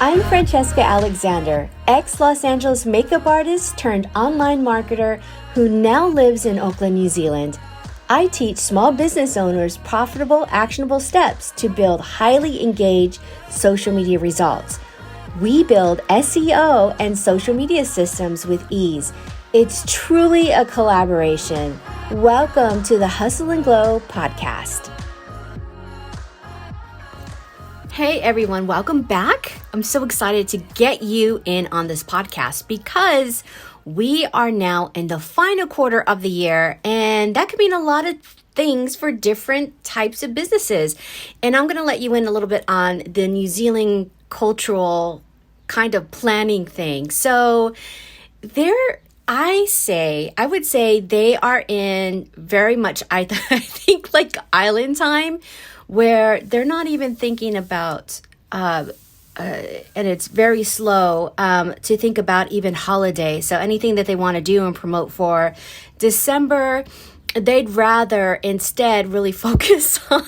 I'm Francesca Alexander, ex-Los Angeles makeup artist turned online marketer who now lives in Auckland, New Zealand. I teach small business owners profitable, actionable steps to build highly engaged social media results. We build SEO and social media systems with ease. It's truly a collaboration. Welcome to the Hustle and Glow podcast. Hey everyone, welcome back. I'm so excited to get you in on this podcast because we are now in the final quarter of the year, and that could mean a lot of things for different types of businesses. And I'm going to let you in a little bit on the New Zealand cultural kind of planning thing. So I would say they are in very much, I think like island time, where they're not even thinking about, and it's very slow to think about even holiday. So anything that they want to do and promote for December, they'd rather instead really focus on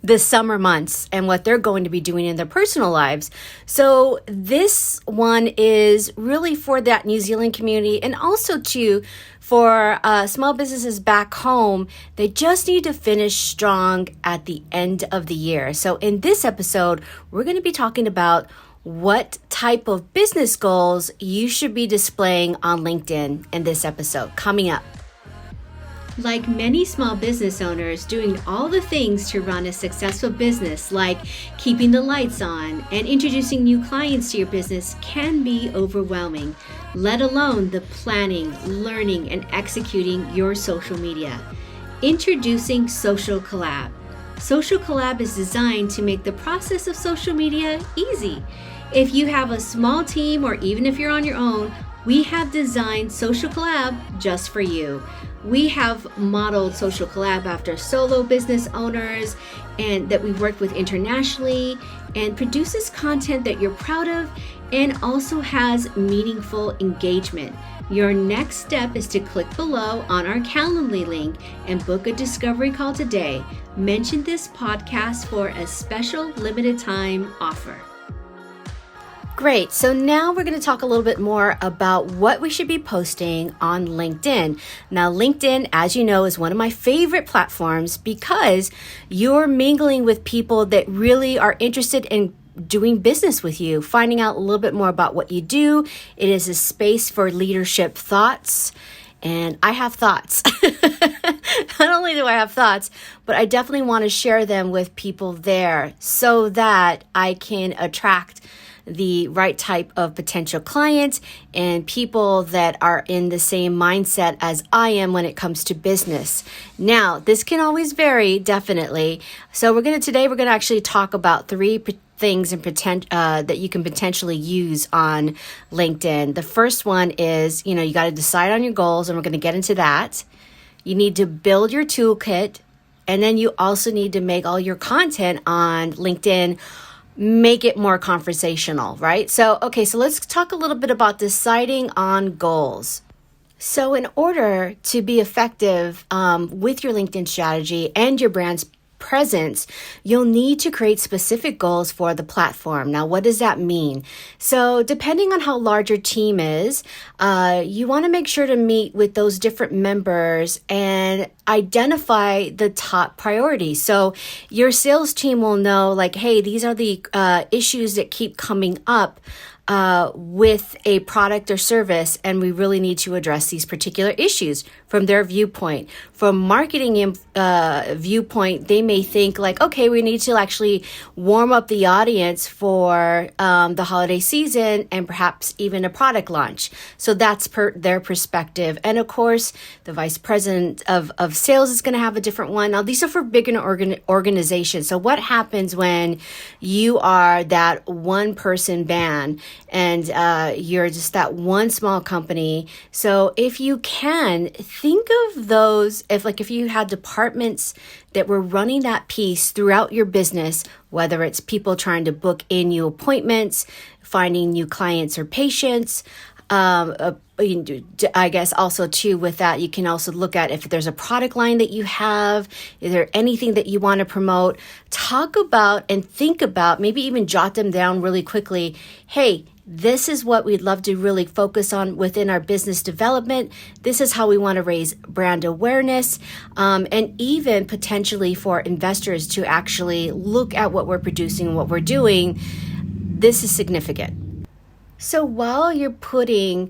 the summer months and what they're going to be doing in their personal lives. So this one is really for that New Zealand community, and also too for small businesses back home. They just need to finish strong at the end of the year. So in this episode, we're going to be talking about what type of business goals you should be displaying on LinkedIn in this episode coming up. Like many small business owners, doing all the things to run a successful business, like keeping the lights on and introducing new clients to your business, can be overwhelming, let alone the planning, learning, and executing your social media. Introducing Social COLLAB. Social COLLAB is designed to make the process of social media easy. If you have a small team, or even if you're on your own, we have designed Social COLLAB just for you. We have modeled Social COLLAB after solo business owners and that we've worked with internationally, and produces content that you're proud of and also has meaningful engagement. Your next step is to click below on our Calendly link and book a discovery call today. Mention this podcast for a special limited time offer. Great. So now we're going to talk a little bit more about what we should be posting on LinkedIn. Now, LinkedIn, as you know, is one of my favorite platforms because you're mingling with people that really are interested in doing business with you, finding out a little bit more about what you do. It is a space for leadership thoughts. And I have thoughts. Not only do I have thoughts, but I definitely want to share them with people there so that I can attract the right type of potential clients and people that are in the same mindset as I am when it comes to business. Now, this can always vary, definitely. So today we're going to actually talk about three things that you can potentially use on LinkedIn. The first one is, you got to decide on your goals, and we're going to get into that. You need to build your toolkit, and then you also need to make all your content on LinkedIn, make it more conversational, right? So let's talk a little bit about deciding on goals. So in order to be effective with your LinkedIn strategy and your brand's presence, you'll need to create specific goals for the platform. Now, what does that mean? So depending on how large your team is, you want to make sure to meet with those different members and identify the top priorities. So your sales team will know, like, hey, these are the issues that keep coming up with a product or service, and we really need to address these particular issues from their viewpoint. From marketing viewpoint, they may think like, okay, we need to actually warm up the audience for the holiday season and perhaps even a product launch. So that's their perspective. And of course, the vice president of sales is going to have a different one. Now, these are for bigger organizations. So what happens when you are that one person band and you're just that one small company? So if you can, think of those, if you had departments that were running that piece throughout your business, whether it's people trying to book in new appointments, finding new clients or patients, I guess also too with that, you can also look at if there's a product line that you have, is there anything that you want to promote, talk about and think about, maybe even jot them down really quickly. Hey, this is what we'd love to really focus on within our business development. This is how we want to raise brand awareness, and even potentially for investors to actually look at what we're producing, what we're doing. This is significant. So while you're putting,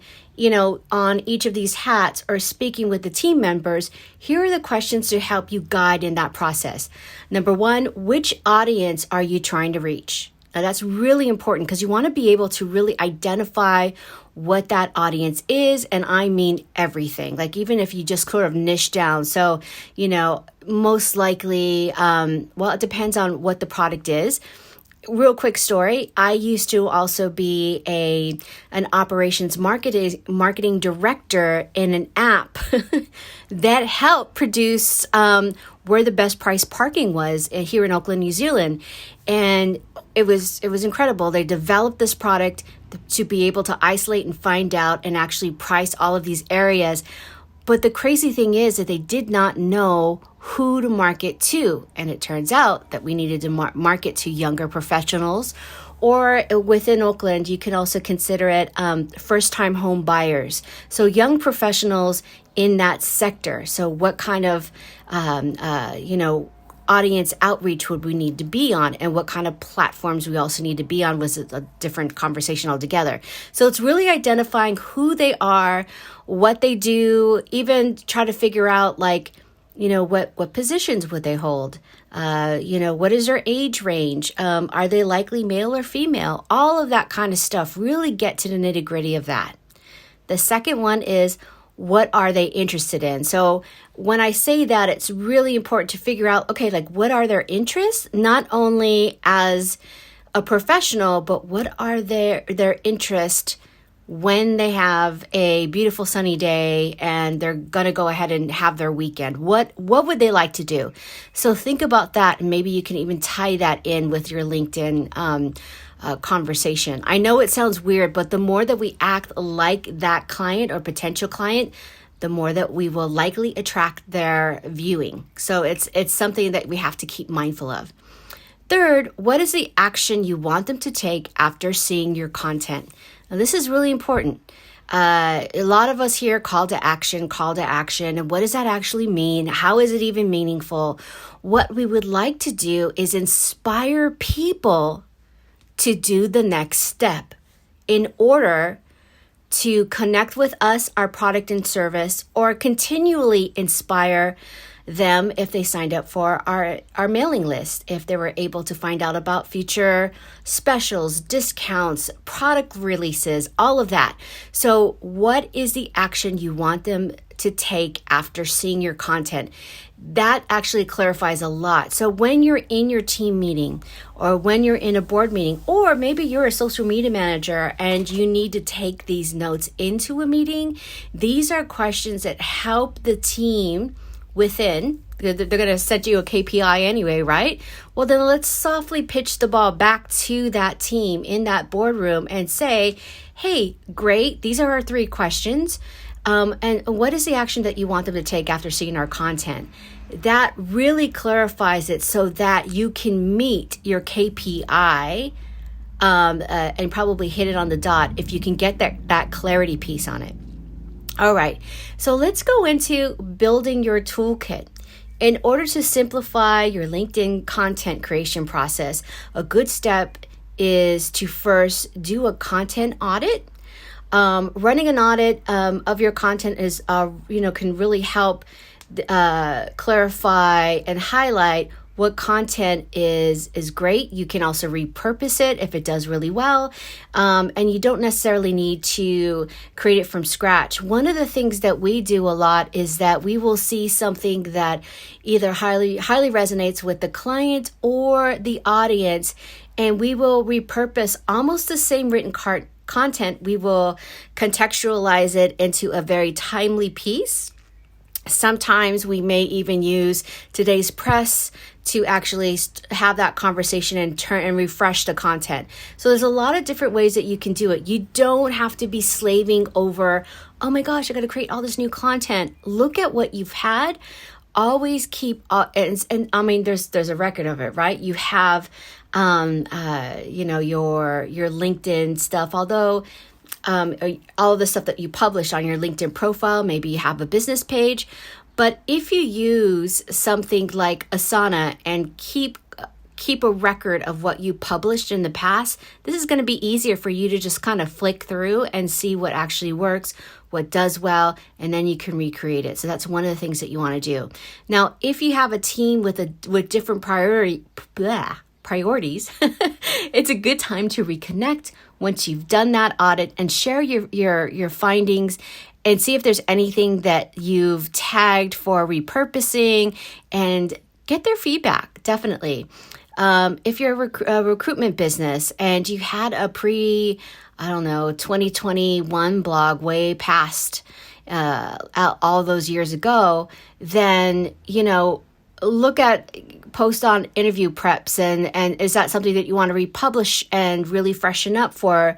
on each of these hats or speaking with the team members, here are the questions to help you guide in that process. Number one, which audience are you trying to reach? Now that's really important because you want to be able to really identify what that audience is. And I mean everything, like even if you just sort of niche down. So, most likely, it depends on what the product is. Real quick story. I used to also be an operations marketing director in an app that helped produce where the best price parking was here in Auckland, New Zealand. And it was incredible. They developed this product to be able to isolate and find out and actually price all of these areas. But the crazy thing is that they did not know who to market to. And it turns out that we needed to market to younger professionals, or within Auckland, you can also consider it first-time home buyers. So young professionals in that sector. So what kind of, audience outreach would we need to be on, and what kind of platforms we also need to be on was a different conversation altogether. So it's really identifying who they are, what they do, even try to figure out what positions would they hold? What is their age range? Are they likely male or female? All of that kind of stuff. Really get to the nitty-gritty of that. The second one is, what are they interested in? So when I say that, it's really important to figure out, what are their interests? Not only as a professional, but what are their interests when they have a beautiful sunny day and they're going to go ahead and have their weekend? What would they like to do? So think about that, and maybe you can even tie that in with your LinkedIn conversation. I know it sounds weird, but the more that we act like that client or potential client, the more that we will likely attract their viewing. So it's something that we have to keep mindful of. Third, what is the action you want them to take after seeing your content? Now, this is really important. A lot of us hear call to action. And what does that actually mean? How is it even meaningful? What we would like to do is inspire people to do the next step in order to connect with us, our product and service, or continually inspire them if they signed up for our mailing list, if they were able to find out about future specials, discounts, product releases, all of that. So what is the action you want them to take after seeing your content? That actually clarifies a lot. So when you're in your team meeting, or when you're in a board meeting, or maybe you're a social media manager and you need to take these notes into a meeting, these are questions that help the team within. They're going to set you a KPI anyway, right? Well, then let's softly pitch the ball back to that team in that boardroom and say, hey, great, these are our 3 questions. And what is the action that you want them to take after seeing our content? That really clarifies it so that you can meet your KPI and probably hit it on the dot if you can get that clarity piece on it. All right, so let's go into building your toolkit. In order to simplify your LinkedIn content creation process, a good step is to first do a content audit. Running an audit of your content is, can really help clarify and highlight what content is great. You can also repurpose it if it does really well. And you don't necessarily need to create it from scratch. One of the things that we do a lot is that we will see something that either highly resonates with the client or the audience, and we will repurpose almost the same written content. We will contextualize it into a very timely piece. Sometimes we may even use today's press to actually have that conversation and turn and refresh the content. So there's a lot of different ways that you can do it. You don't have to be slaving over, oh my gosh, I got to create all this new content. Look at what you've had. Always keep, and I mean, there's a record of it, right? You have, your LinkedIn stuff, although all of the stuff that you publish on your LinkedIn profile, maybe you have a business page. But if you use something like Asana and keep a record of what you published in the past, this is going to be easier for you to just kind of flick through and see what actually works, what does well, and then you can recreate it. So that's one of the things that you want to do. Now, if you have a team with different priorities, it's a good time to reconnect once you've done that audit and share your findings and see if there's anything that you've tagged for repurposing and get their feedback, definitely. If you're a recruitment business and you had a 2021 blog way past all those years ago, then, look at post on interview preps and is that something that you want to republish and really freshen up for,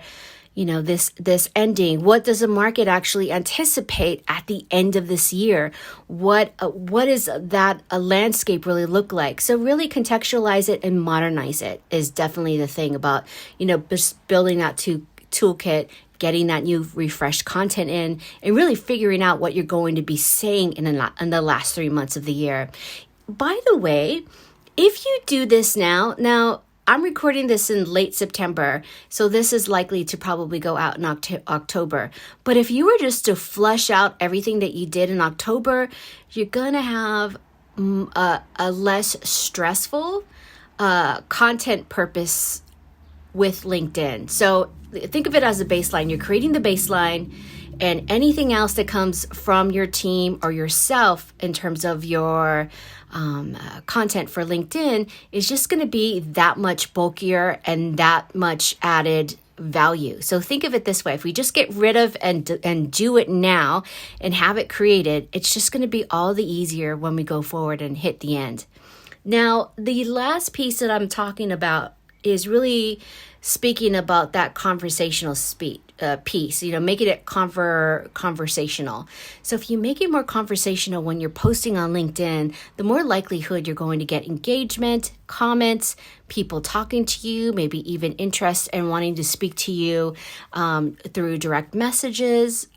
this ending? What does the market actually anticipate at the end of this year? What is that a landscape really look like? So really contextualize it and modernize it is definitely the thing about, just building that toolkit, getting that new refreshed content in, and really figuring out what you're going to be saying in the last 3 months of the year. By the way, if you do this now I'm recording this in late September, so this is likely to probably go out in October. But if you were just to flush out everything that you did in October, you're going to have a less stressful content purpose with LinkedIn. So think of it as a baseline. You're creating the baseline, and anything else that comes from your team or yourself in terms of your content for LinkedIn is just going to be that much bulkier and that much added value. So think of it this way. If we just get rid of and do it now and have it created, it's just going to be all the easier when we go forward and hit the end. Now, the last piece that I'm talking about is really speaking about that conversational piece, making it conversational. So if you make it more conversational when you're posting on LinkedIn, the more likelihood you're going to get engagement, comments, people talking to you, maybe even interest and wanting to speak to you through direct messages.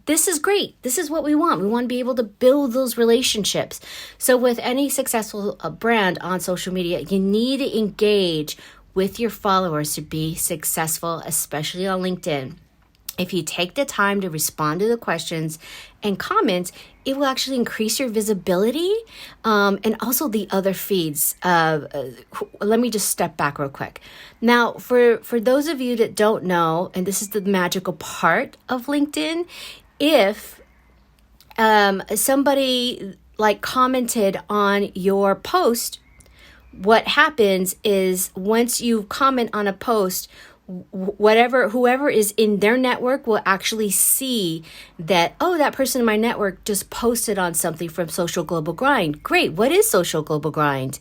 This is great. This is what we want. We want to be able to build those relationships. So with any successful brand on social media, you need to engage with your followers to be successful, especially on LinkedIn. If you take the time to respond to the questions and comments, it will actually increase your visibility and also the other feeds. Let me just step back real quick. Now, for those of you that don't know, and this is the magical part of LinkedIn, if somebody commented on your post, what happens is once you comment on a post, whoever is in their network will actually see that, oh, that person in my network just posted on something from Social Global Grind. Great. What is Social Global Grind?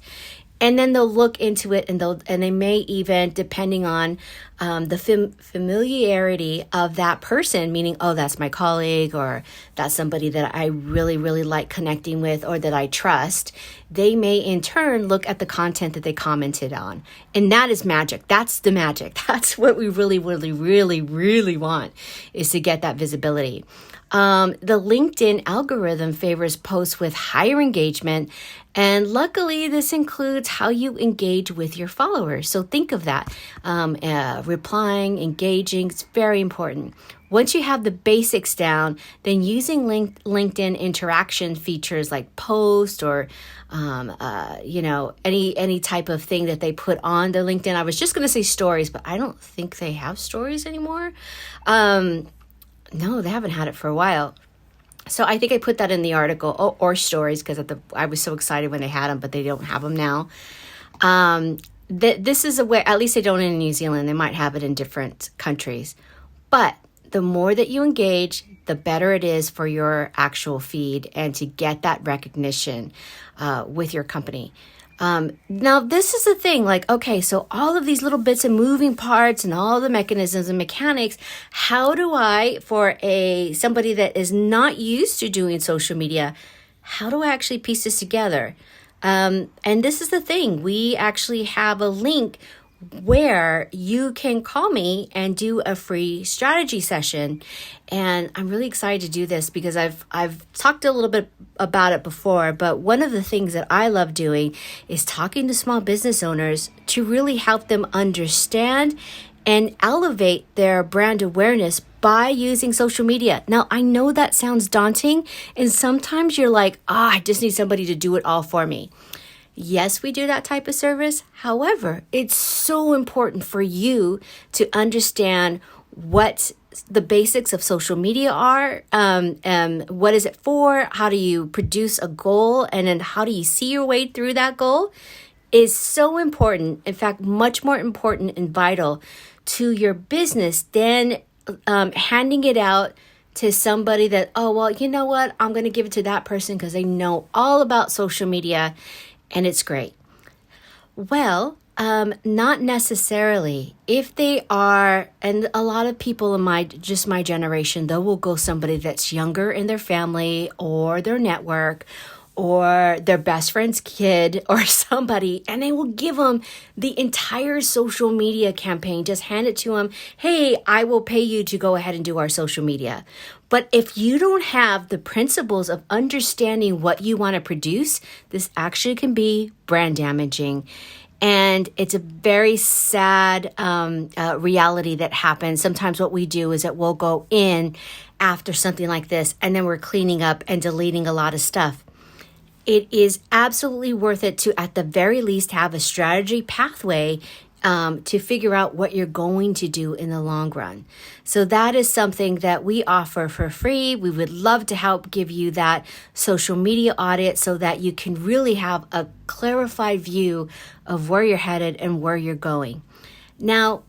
And then they'll look into it and they may even, depending on the familiarity of that person, meaning, oh, that's my colleague or that's somebody that I really, really like connecting with or that I trust, they may in turn look at the content that they commented on. And that is magic. That's the magic. That's what we really, really, really, really want, is to get that visibility. The LinkedIn algorithm favors posts with higher engagement, and luckily this includes how you engage with your followers. So think of that. Replying, engaging, it's very important. Once you have the basics down, then using LinkedIn interaction features like post or any type of thing that they put on the LinkedIn. I was just going to say stories, but I don't think they have stories anymore. No, they haven't had it for a while. So I think I put that in the article, or stories, because I was so excited when they had them, but they don't have them now. This is a way, at least they don't in New Zealand. They might have it in different countries. But the more that you engage, the better it is for your actual feed and to get that recognition with your company. Now, this is the thing, like, okay, so all of these little bits and moving parts and all the mechanisms and mechanics, how do I, for somebody that is not used to doing social media, how do I actually piece this together? And this is the thing, we actually have a link where you can call me and do a free strategy session. And I'm really excited to do this because I've talked a little bit about it before, but one of the things that I love doing is talking to small business owners to really help them understand and elevate their brand awareness by using social media. Now, I know that sounds daunting, and sometimes you're like, I just need somebody to do it all for me. Yes, we do that type of service. However, it's so important for you to understand what the basics of social media are, what is it for, how do you produce a goal, and then how do you see your way through that goal is so important. In fact, much more important and vital to your business than handing it out to somebody that, oh, well, you know what, I'm going to give it to that person because they know all about social media and it's great. Well, not necessarily. If they are, and a lot of people in my generation, they will go somebody that's younger in their family or their network or their best friend's kid or somebody, and they will give them the entire social media campaign. Just hand it to them. Hey, I will pay you to go ahead and do our social media. But if you don't have the principles of understanding what you want to produce, this actually can be brand damaging. And it's a very sad reality that happens. Sometimes what we do is that we'll go in after something like this, and then we're cleaning up and deleting a lot of stuff. It is absolutely worth it to, at the very least, have a strategy pathway to figure out what you're going to do in the long run. So that is something that we offer for free. We would love to help give you that social media audit so that you can really have a clarified view of where you're headed and where you're going. Now,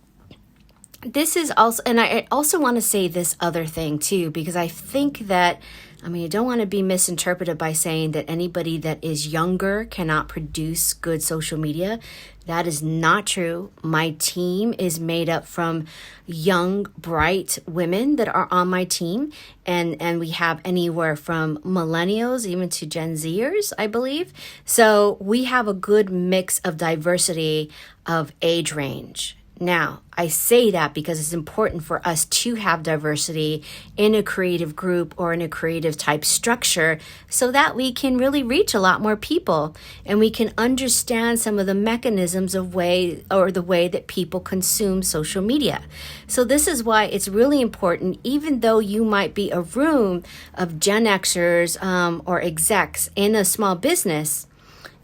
this is also, and I also want to say this other thing too, because I think that, I don't want to be misinterpreted by saying that anybody that is younger cannot produce good social media. That is not true. My team is made up from young, bright women that are on my team. And we have anywhere from millennials even to Gen Zers, I believe. So we have a good mix of diversity of age range. Now, I say that because it's important for us to have diversity in a creative group or in a creative type structure so that we can really reach a lot more people and we can understand some of the mechanisms of the way that people consume social media. So this is why it's really important, even though you might be a room of Gen Xers or execs in a small business,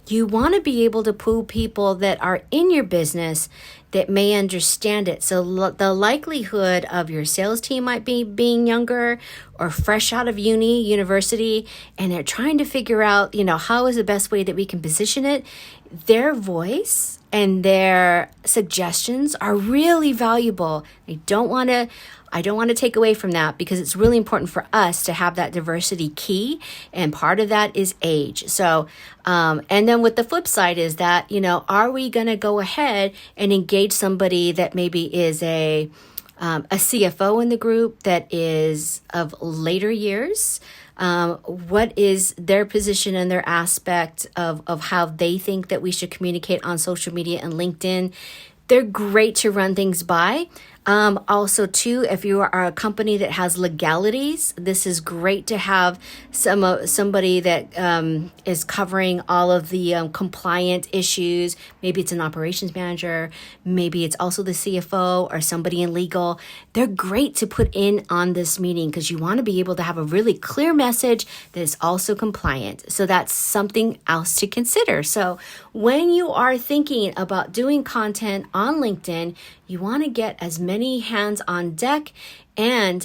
you want to be able to pull people that are in your business that may understand it. So the likelihood of your sales team might be being younger or fresh out of university, and they're trying to figure out, how is the best way that we can position it. Their voice and their suggestions are really valuable. I don't want to take away from that because it's really important for us to have that diversity key. And part of that is age. So, and then with the flip side is that, are we going to go ahead and engage somebody that maybe is a CFO in the group that is of later years? What is their position and their aspect of how they think that we should communicate on social media and LinkedIn? They're great to run things by. Also, too, if you are a company that has legalities, this is great to have somebody that is covering all of the compliant issues. Maybe it's an operations manager. Maybe it's also the CFO or somebody in legal. They're great to put in on this meeting because you want to be able to have a really clear message that is also compliant. So that's something else to consider. So when you are thinking about doing content on LinkedIn, you want to get as many hands on deck and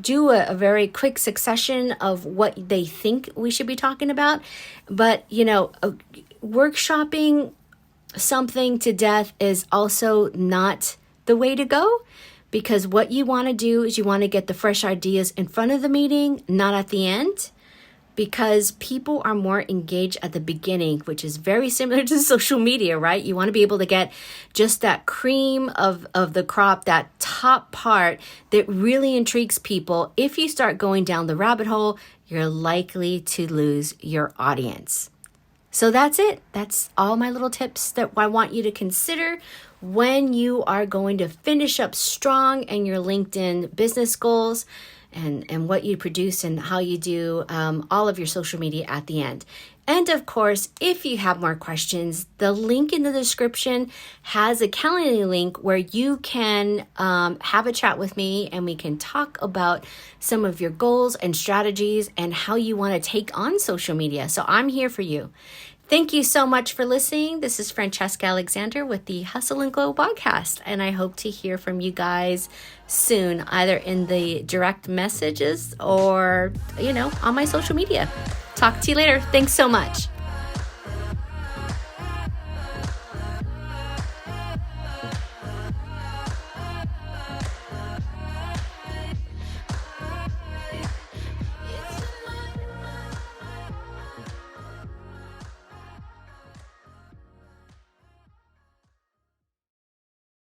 do a very quick succession of what they think we should be talking about. But, workshopping something to death is also not the way to go because what you want to do is you want to get the fresh ideas in front of the meeting, not at the end, because people are more engaged at the beginning, which is very similar to social media, right? You want to be able to get just that cream of the crop, that top part that really intrigues people. If you start going down the rabbit hole, you're likely to lose your audience. So that's it. That's all my little tips that I want you to consider when you are going to finish up strong in your LinkedIn business goals, and what you produce and how you do all of your social media at the end. And of course, if you have more questions, the link in the description has a Calendly link where you can have a chat with me and we can talk about some of your goals and strategies and how you want to take on social media. So I'm here for you. Thank you so much for listening. This is Francesca Alexander with the Hustle and Glow podcast, and I hope to hear from you guys soon, either in the direct messages or, on my social media. Talk to you later. Thanks so much.